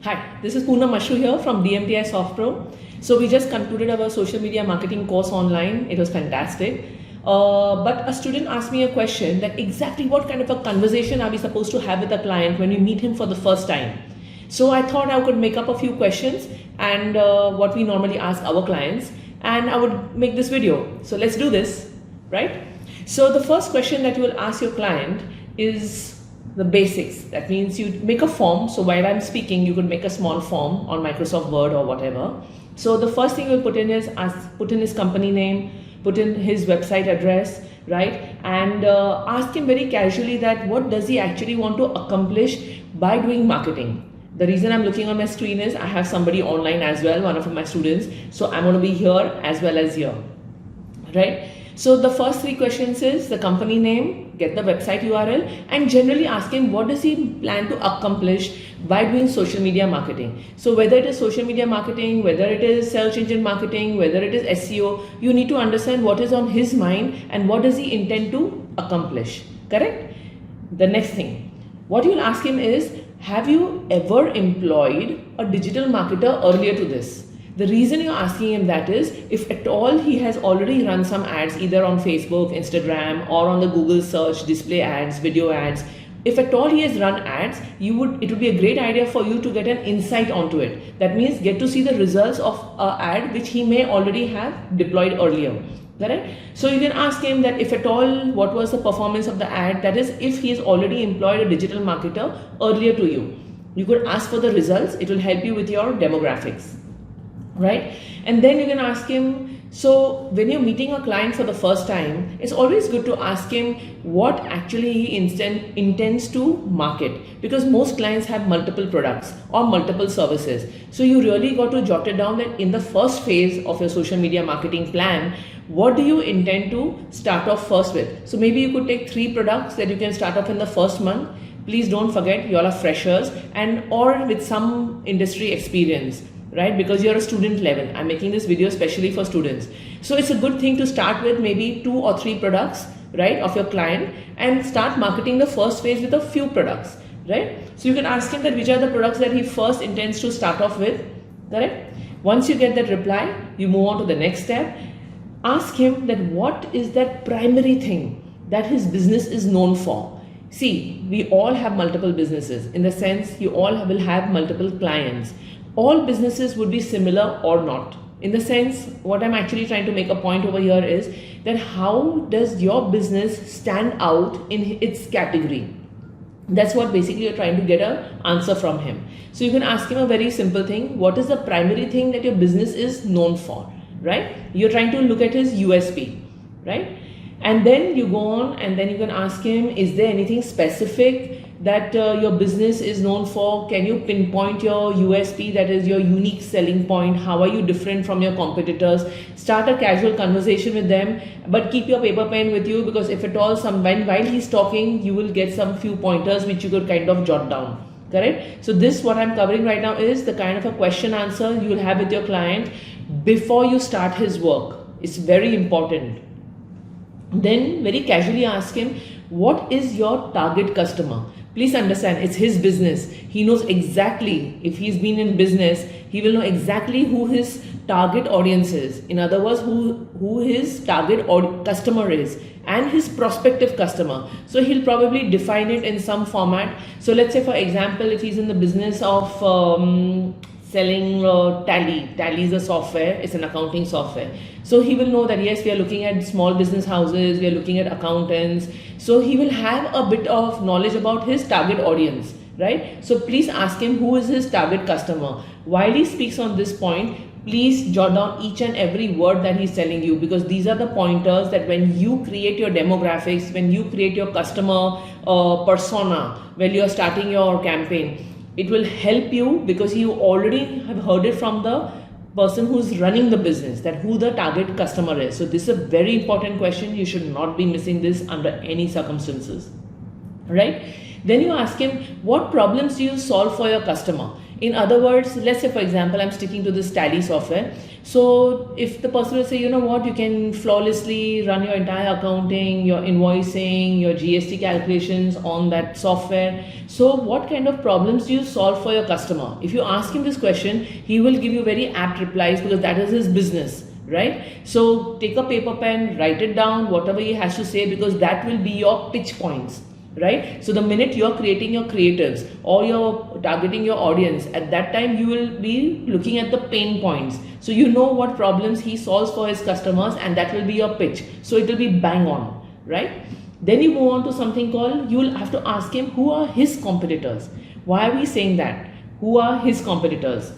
Hi, this is Poonam Ashru here from DMTI Soft Pro. So we just concluded our social media marketing course online. It was fantastic. But a student asked me a question that exactly what kind of a conversation are we supposed to have with a client when we meet him for the first time. So I thought I could make up a few questions and what we normally ask our clients, and I would make this video. So let's do this, right? So the first question that you will ask your client is the basics. That means you make a form. So while I'm speaking, you could make a small form on Microsoft Word or whatever. So the first thing you'll put in is put in his company name, put in his website address, right? And ask him very casually that what does he actually want to accomplish by doing marketing. The reason I'm looking on my screen is I have somebody online as well, one of my students. So I'm going to be here as well as here, right? So the first three questions is the company name, get the website URL, and generally ask him what does he plan to accomplish by doing social media marketing. So whether it is social media marketing, whether it is search engine marketing, whether it is SEO, you need to understand what is on his mind and what does he intend to accomplish, correct? The next thing, what you'll ask him is, have you ever employed a digital marketer earlier to this? The reason you're asking him that is, if at all he has already run some ads either on Facebook, Instagram, or on the Google search, display ads, video ads, if at all he has run ads, it would be a great idea for you to get an insight onto it. That means get to see the results of an ad which he may already have deployed earlier. Correct? So you can ask him that if at all, what was the performance of the ad? That is, if he has already employed a digital marketer earlier to you. You could ask for the results. It will help you with your demographics. Right? And then you can ask him, so when you're meeting a client for the first time, it's always good to ask him what actually he intends to market, because most clients have multiple products or multiple services. So you really got to jot it down that in the first phase of your social media marketing plan, what do you intend to start off first with? So maybe you could take 3 products that you can start off in the first month. Please don't forget you all are freshers or with some industry experience. Right? Because you're a student level. I'm making this video especially for students. So it's a good thing to start with maybe 2 or 3 products, right, of your client, and start marketing the first phase with a few products, right? So you can ask him that which are the products that he first intends to start off with, correct? Once you get that reply, you move on to the next step. Ask him that what is that primary thing that his business is known for. See, we all have multiple businesses, in the sense you all will have multiple clients. All businesses would be similar or not. In the sense, what I'm actually trying to make a point over here is that how does your business stand out in its category? That's what basically you're trying to get an answer from him. So you can ask him a very simple thing. What is the primary thing that your business is known for, right? You're trying to look at his USP, right? And then you go on and then you can ask him, is there anything specific that your business is known for? Can you pinpoint your USP, that is your unique selling point? How are you different from your competitors? Start a casual conversation with them, but keep your paper pen with you, because if at all while he's talking, you will get some few pointers which you could kind of jot down. Correct? So this, what I'm covering right now, is the kind of a question answer you will have with your client before you start his work. It's very important. Then very casually ask him, what is your target customer? Please understand, it's his business. He knows exactly, if he's been in business, he will know exactly who his target audience is. In other words, who his target customer is and his prospective customer. So he'll probably define it in some format. So let's say, for example, if he's in the business of selling Tally. Tally is a software, it's an accounting software. So he will know that yes, we are looking at small business houses, we are looking at accountants. So he will have a bit of knowledge about his target audience, right? So please ask him who is his target customer. While he speaks on this point, please jot down each and every word that he's telling you, because these are the pointers that when you create your demographics, when you create your customer persona, when you are starting your campaign, it will help you, because you already have heard it from the person who's running the business, that who the target customer is. So this is a very important question. You should not be missing this under any circumstances, right? Then you ask him, what problems do you solve for your customer? In other words, let's say for example, I'm sticking to this Tally software. So if the person will say, you know what, you can flawlessly run your entire accounting, your invoicing, your GST calculations on that software. So what kind of problems do you solve for your customer? If you ask him this question, he will give you very apt replies because that is his business. Right? So take a paper pen, write it down, whatever he has to say, because that will be your pitch points. Right? So the minute you're creating your creatives or you're targeting your audience, at that time you will be looking at the pain points. So you know what problems he solves for his customers, and that will be your pitch. So it will be bang on, right? Then you move on to something called, you will have to ask him, who are his competitors? Why are we saying that? Who are his competitors?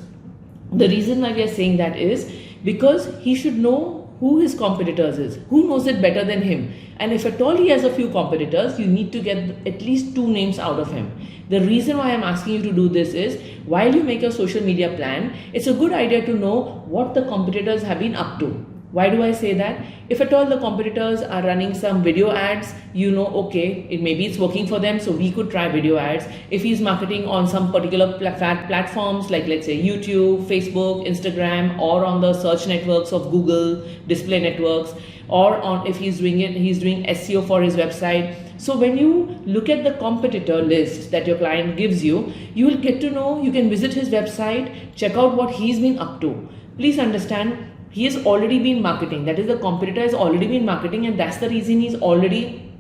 The reason why we are saying that is because he should know who his competitors is, who knows it better than him. And if at all he has a few competitors, you need to get at least 2 names out of him. The reason why I'm asking you to do this is, while you make your social media plan, it's a good idea to know what the competitors have been up to. Why do I say that? If at all the competitors are running some video ads, you know, okay, maybe it's working for them, so we could try video ads. If he's marketing on some particular platforms like, let's say, YouTube, Facebook, Instagram, or on the search networks of Google, display networks, or on if he's doing SEO for his website. So when you look at the competitor list that your client gives you, you will get to know, you can visit his website, check out what he's been up to. Please understand, he has already been marketing. That is, the competitor has already been marketing, and that's the reason he's already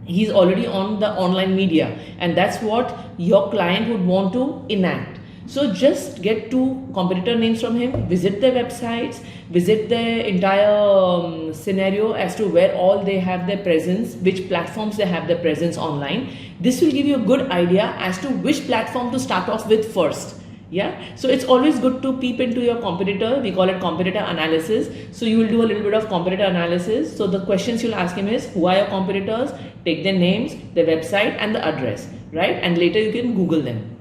on the online media, and that's what your client would want to enact. So just get 2 competitor names from him, visit their websites, visit their entire scenario as to where all they have their presence, which platforms they have their presence online. This will give you a good idea as to which platform to start off with first. Yeah, so it's always good to peep into your competitor. We call it competitor analysis. So you will do a little bit of competitor analysis. So the questions you'll ask him is, who are your competitors? Take their names, their website, and the address, right? And later you can Google them.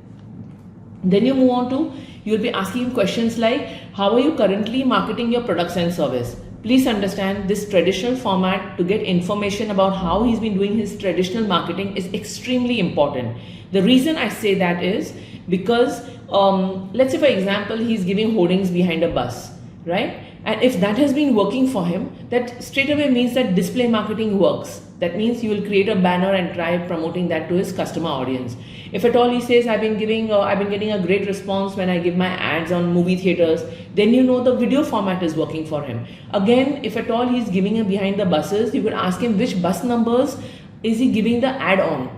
Then you move on to, you'll be asking him questions like, how are you currently marketing your products and service? Please understand, this traditional format to get information about how he's been doing his traditional marketing is extremely important. The reason I say that is because let's say for example, he's giving hoardings behind a bus, right? And if that has been working for him, that straight away means that display marketing works. That means you will create a banner and try promoting that to his customer audience. If at all he says, I've been getting a great response when I give my ads on movie theaters, then you know the video format is working for him. Again, if at all he's giving a behind the buses, you could ask him which bus numbers is he giving the ad on.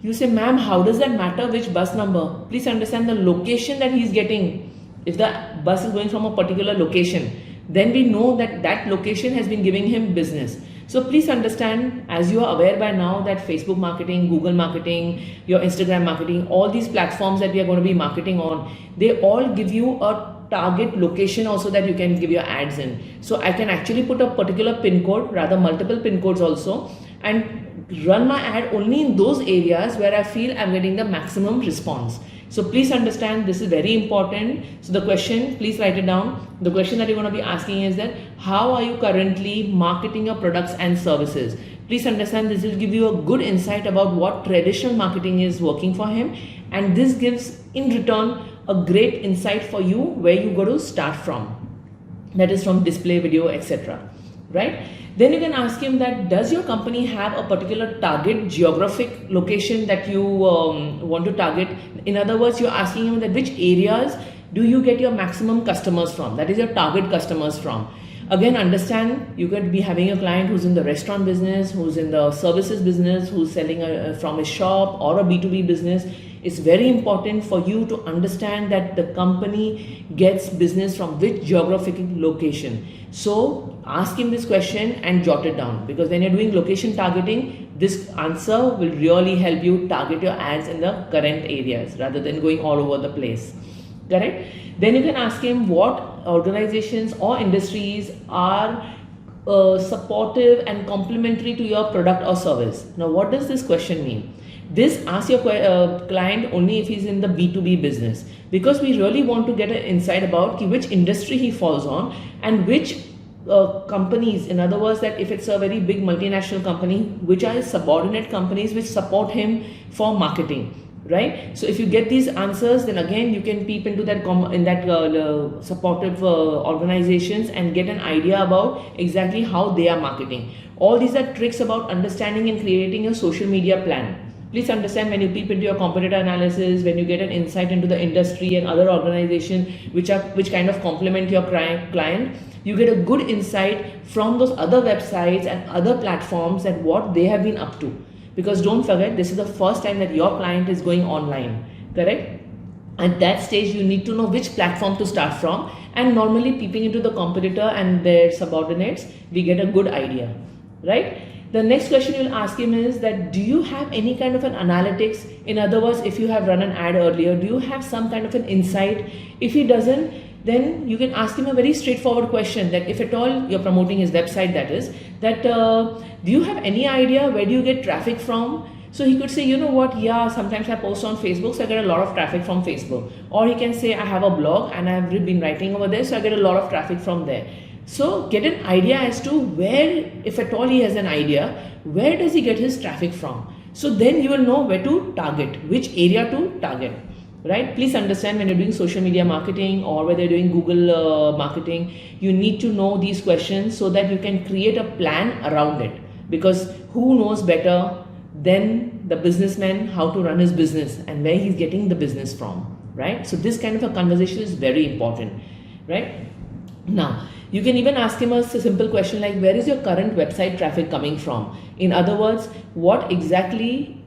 You say, ma'am, how does that matter which bus number? Please understand the location that he's getting. If the bus is going from a particular location, then we know that that location has been giving him business. So please understand, as you are aware by now, that Facebook marketing, Google marketing, your Instagram marketing, all these platforms that we are going to be marketing on, they all give you a target location also that you can give your ads in. So I can actually put a particular pin code, rather multiple pin codes also, and run my ad only in those areas where I feel I'm getting the maximum response. So please understand, this is very important. So the question, please write it down. The question that you're going to be asking is that, how are you currently marketing your products and services? Please understand, this will give you a good insight about what traditional marketing is working for him. And this gives in return a great insight for you where you got to start from. That is from display, video, etc. Right? Then you can ask him that, does your company have a particular target geographic location that you want to target? In other words, you're asking him that which areas do you get your maximum customers from? That is your target customers from. Again, understand, you could be having a client who's in the restaurant business, who's in the services business, who's selling from a shop or a B2B business. It's very important for you to understand that the company gets business from which geographic location. So ask him this question and jot it down, because when you're doing location targeting, this answer will really help you target your ads in the current areas rather than going all over the place. Correct? Then you can ask him what organizations or industries are supportive and complementary to your product or service. Now, what does this question mean? This ask your client only if he's in the B2B business, because we really want to get an insight about which industry he falls on and which companies, in other words, that if it's a very big multinational company, which are subordinate companies which support him for marketing, right? So if you get these answers, then again you can peep into that supportive organizations and get an idea about exactly how they are marketing. All these are tricks about understanding and creating a social media plan. Please understand, when you peep into your competitor analysis, when you get an insight into the industry and other organizations which kind of complement your client, you get a good insight from those other websites and other platforms and what they have been up to. Because don't forget, this is the first time that your client is going online, correct? At that stage, you need to know which platform to start from, and normally peeping into the competitor and their subordinates, we get a good idea, right? The next question you'll ask him is that, do you have any kind of an analytics? In other words, if you have run an ad earlier, do you have some kind of an insight? If he doesn't, then you can ask him a very straightforward question, that if at all you're promoting his website, that is, that do you have any idea where do you get traffic from? So he could say, you know what, yeah, sometimes I post on Facebook, so I get a lot of traffic from Facebook. Or he can say, I have a blog and I've been writing over there, so I get a lot of traffic from there. So get an idea as to where, if at all he has an idea, where does he get his traffic from? So then you will know where to target, which area to target, right? Please understand, when you're doing social media marketing or whether you're doing Google marketing, you need to know these questions so that you can create a plan around it. Because who knows better than the businessman how to run his business and where he's getting the business from, right? So this kind of a conversation is very important, right? Now, you can even ask him a simple question like, where is your current website traffic coming from? In other words, where exactly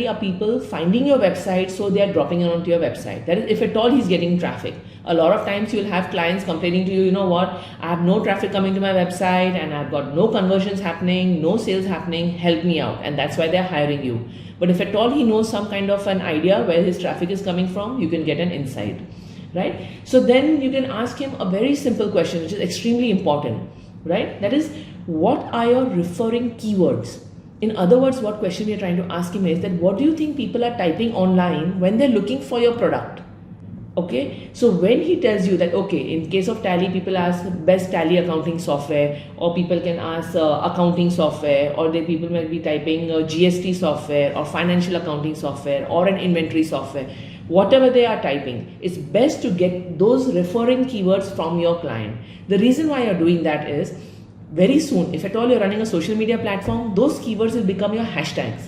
are people finding your website so they are dropping it onto your website? That is, if at all he's getting traffic. A lot of times you'll have clients complaining to you, you know what, I have no traffic coming to my website and I've got no conversions happening, no sales happening, help me out. And that's why they're hiring you. But if at all he knows some kind of an idea where his traffic is coming from, you can get an insight. Right? So then you can ask him a very simple question, which is extremely important, right? That is, what are your referring keywords? In other words, what question you're trying to ask him is that, what do you think people are typing online when they're looking for your product? Okay, so when he tells you that, okay, in case of Tally, people ask best Tally accounting software, or people can ask accounting software, or people might be typing GST software or financial accounting software or an inventory software. Whatever they are typing, it's best to get those referring keywords from your client. The reason why you're doing that is, very soon, if at all you're running a social media platform, those keywords will become your hashtags,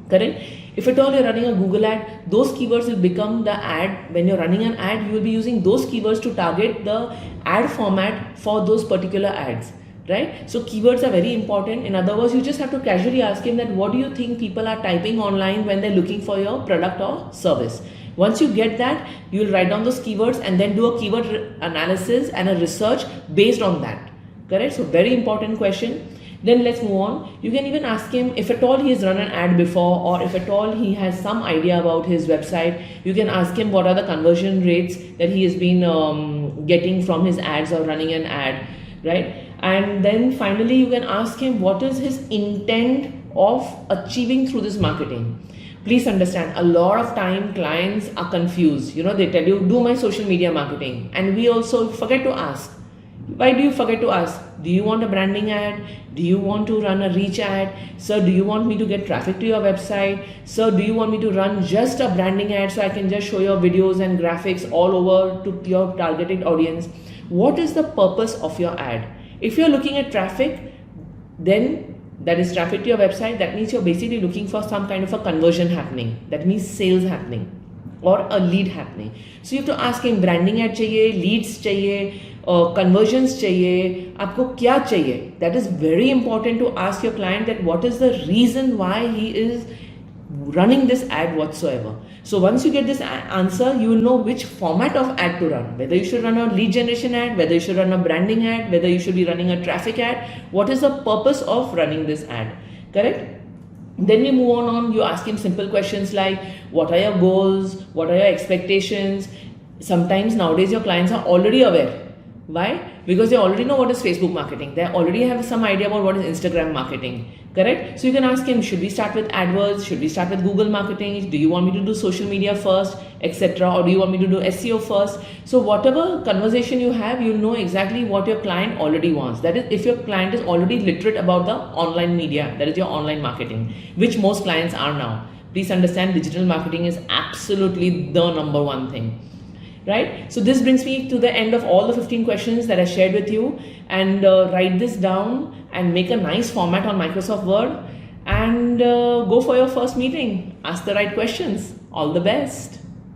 correct? If at all you're running a Google ad, those keywords will become the ad. When you're running an ad, you will be using those keywords to target the ad format for those particular ads. Right? So keywords are very important. In other words, you just have to casually ask him that, what do you think people are typing online when they're looking for your product or service? Once you get that, you will write down those keywords and then do a keyword analysis and a research based on that. Correct? So very important question. Then let's move on. You can even ask him, if at all he has run an ad before, or if at all he has some idea about his website, you can ask him what are the conversion rates that he has been getting from his ads or running an ad, right? And then finally, you can ask him what is his intent of achieving through this marketing. Please understand, a lot of time clients are confused. You know, they tell you, do my social media marketing. And we also forget to ask. Why do you forget to ask? Do you want a branding ad? Do you want to run a reach ad? Sir, do you want me to get traffic to your website? Sir, do you want me to run just a branding ad so I can just show your videos and graphics all over to your targeted audience? What is the purpose of your ad? If you're looking at traffic, then that is traffic to your website. That means you're basically looking for some kind of a conversion happening. That means sales happening or a lead happening. So you have to ask him, branding ad chahiye, leads chahiye, conversions chahiye, aapko kya chahiye? That is very important to ask your client, that what is the reason why he is running this ad whatsoever. So once you get this answer, you will know which format of ad to run, whether you should run a lead generation ad, whether you should run a branding ad, whether you should be running a traffic ad, what is the purpose of running this ad, correct? Then you move on, you ask him simple questions like, what are your goals, what are your expectations? Sometimes nowadays your clients are already aware. Why? Because they already know what is Facebook marketing. They already have some idea about what is Instagram marketing. Correct? So you can ask him, should we start with AdWords? Should we start with Google marketing? Do you want me to do social media first? etc., or do you want me to do SEO first? So whatever conversation you have, you'll know exactly what your client already wants. That is, if your client is already literate about the online media, that is your online marketing, which most clients are now. Please understand, digital marketing is absolutely the number one thing. Right? So this brings me to the end of all the 15 questions that I shared with you, and write this down and make a nice format on Microsoft Word, and go for your first meeting. Ask the right questions. All the best.